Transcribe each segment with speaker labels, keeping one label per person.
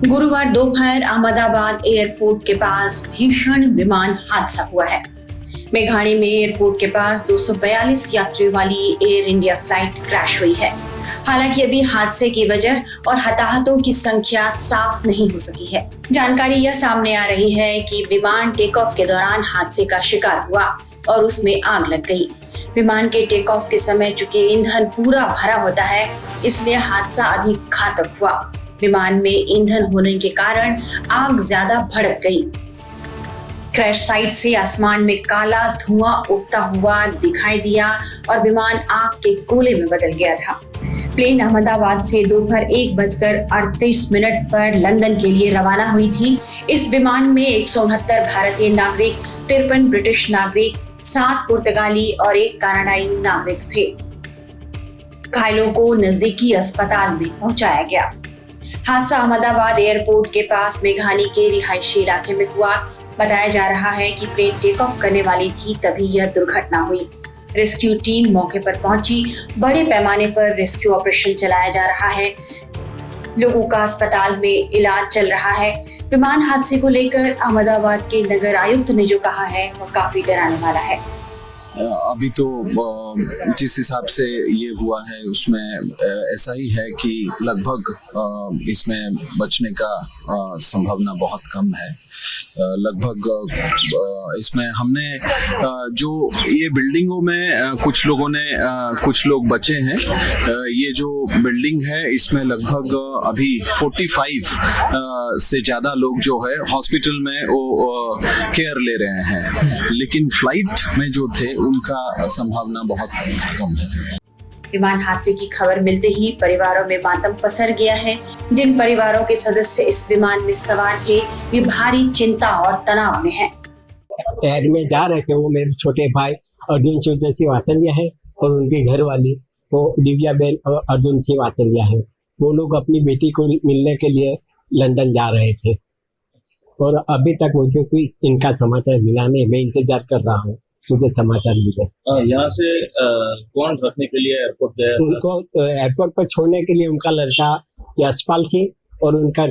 Speaker 1: गुरुवार दोपहर अहमदाबाद एयरपोर्ट के पास भीषण विमान हादसा हुआ है। मेघाणी में एयरपोर्ट के पास 242 यात्रियों वाली एयर इंडिया फ्लाइट क्रैश हुई है। हालांकि अभी हादसे की वजह और हताहतों की संख्या साफ नहीं हो सकी है। जानकारी यह सामने आ रही है कि विमान टेक ऑफ के दौरान हादसे का शिकार हुआ और उसमें आग लग गई। विमान के टेक ऑफ के समय चूंकि ईंधन पूरा भरा होता है, इसलिए हादसा अधिक घातक हुआ। विमान में ईंधन होने के कारण आग ज्यादा भड़क गई। क्रैश साइट से आसमान में काला धुआं उठता हुआ दिखाई दिया और विमान आग के गोले में बदल गया था। प्लेन अहमदाबाद से दोपहर 1:38 पर लंदन के लिए रवाना हुई थी। इस विमान में 169 भारतीय नागरिक, 53 ब्रिटिश नागरिक, 7 पुर्तगाली और 1 कनाडाई नागरिक थे। घायलों को नजदीकी अस्पताल में पहुंचाया गया। हादसा अहमदाबाद एयरपोर्ट के पास मेघानी के रिहायशी इलाके में हुआ। बताया जा रहा है कि प्लेन टेक ऑफ करने वाली थी, तभी यह दुर्घटना हुई। रेस्क्यू टीम मौके पर पहुंची। बड़े पैमाने पर रेस्क्यू ऑपरेशन चलाया जा रहा है। लोगों का अस्पताल में इलाज चल रहा है। विमान हादसे को लेकर अहमदाबाद के नगर आयुक्त ने जो कहा है वह काफी डराने वाला है।
Speaker 2: अभी तो जिस हिसाब से ये हुआ है उसमें ऐसा ही है कि लगभग इसमें बचने का संभावना बहुत कम है। लगभग इसमें हमने जो ये बिल्डिंगों में कुछ लोग बचे हैं। ये जो बिल्डिंग है इसमें लगभग अभी 45 से ज़्यादा लोग जो है हॉस्पिटल में वो केयर ले रहे हैं, लेकिन फ्लाइट में जो थे उनका संभावना बहुत कम है।
Speaker 1: विमान हादसे की खबर मिलते ही परिवारों में मातम पसर गया है। जिन परिवारों के सदस्य इस विमान में सवार थे वे भारी चिंता और तनाव में हैं।
Speaker 3: एयर में जा रहे थे वो मेरे छोटे भाई अर्जुन शिव सिंह वात्सल्य है और उनकी घरवाली वो दिव्या बेन और अर्जुन सिंह वात्सल्य है। वो लोग अपनी बेटी को मिलने के लिए लंदन जा रहे थे और अभी तक मुझे कोई इनका समाचार मिला नहीं। मैं इंतजार कर रहा हूँ, मुझे समाचार मिले।
Speaker 4: यहाँ से कौन रखने के लिए एयरपोर्ट गया?
Speaker 3: उनको एयरपोर्ट पर छोड़ने के लिए उनका लड़का यशपाल सिंह और उनका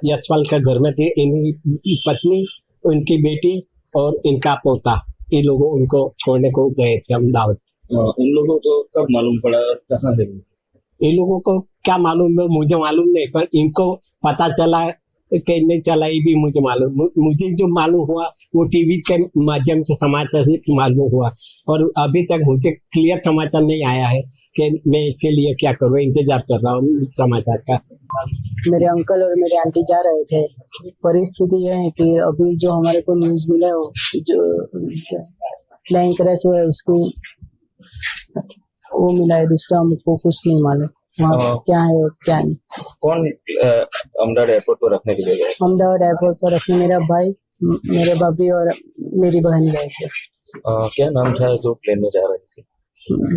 Speaker 3: यशपाल का घर में थे इनकी पत्नी, उनकी बेटी और इनका पोता। ये लोगों उनको छोड़ने को गए थे अहमदाबाद।
Speaker 4: इन लोगों को कब मालूम पड़ा कहाँ है?
Speaker 3: इन लोगों को क्या मालूम है मुझे मालूम नहीं, पर इनको पता चला कि नहीं चला ये भी मुझे मालूम। मुझे जो मालूम हुआ वो टीवी के माध्यम से समाचार से मालूम हुआ और अभी तक मुझे क्लियर समाचार नहीं आया है कि मैं इसके लिए क्या करूँ। इंतजार कर रहा हूँ समाचार का।
Speaker 5: मेरे अंकल और मेरे आंटी जा रहे थे। परिस्थिति यह है कि अभी जो हमारे को न्यूज मिला है जो प्लेन क्रैश हुआ है उसकी वो मिला है, दूसरा हमको कुछ नहीं मालूम वहाँ क्या है और क्या नहीं।
Speaker 4: कौन अहमदाबाद एयरपोर्ट पर रखने के लिए गए?
Speaker 5: अहमदाबाद एयरपोर्ट पर रखने मेरा भाई, मेरे भाभी और मेरी बहन गए थे।
Speaker 4: क्या नाम था जो प्लेन में जा रहे थे?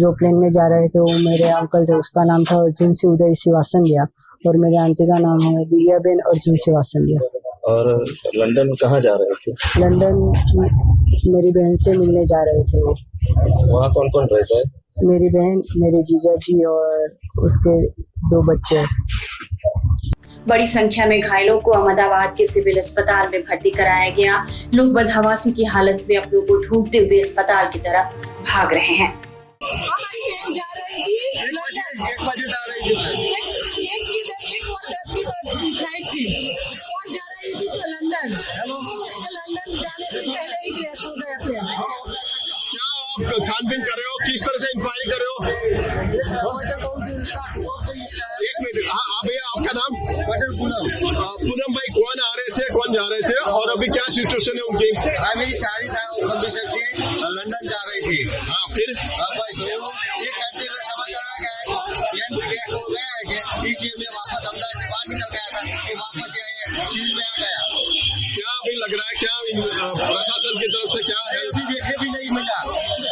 Speaker 5: जो प्लेन में जा रहे थे वो मेरे अंकल थे, उसका नाम था अर्जुन सिंह उदय श्रीवास्तव और मेरे आंटी का नाम है दिव्या बेन अर्जुन श्रीवास्तव।
Speaker 4: और लंदन कहाँ जा रहे थे?
Speaker 5: लंदन मेरी बहन से मिलने जा रहे थे। वो
Speaker 4: वहाँ कौन कौन रहता है?
Speaker 5: मेरी बहन, मेरे जीजा जी और उसके 2 बच्चे।
Speaker 1: बड़ी संख्या में घायलों को अहमदाबाद के सिविल अस्पताल में भर्ती कराया गया। लोग बदहवासी की हालत में अपनों को ढूंढते हुए अस्पताल की तरफ भाग रहे हैं।
Speaker 6: हमारी बहन जा रही थी, 1 बजे जा रही थी, 1:10 की फ्लाइट थी और जा रही थी लंदन। लंदन जाने से पहले ही क्रैश हो गया प्लेन।
Speaker 7: क्या आप छानबीन कर रहे हो, किस तरह से इंक्वायरी कर रहे हो? एक मिनट, हाँ भैया आपका नाम? पूनम भाई, कौन आ रहे थे, कौन जा रहे थे और अभी क्या सिचुएशन है उनकी?
Speaker 8: मेरी शादी था, लंदन जा रही थी।
Speaker 7: हाँ, फिर
Speaker 8: एक घंटे में समाचार आ गया प्लेन क्रैश हो गया है, इसलिए मैं वापस अहमदाबाद बाहर निकल गया था कि वापस सिविल में आ गया।
Speaker 7: क्या अभी लग रहा है, क्या प्रशासन की तरफ से क्या है?
Speaker 8: अभी देखने भी नहीं मिला,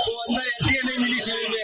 Speaker 8: तो अंदर एंट्री नहीं मिली सिविल में।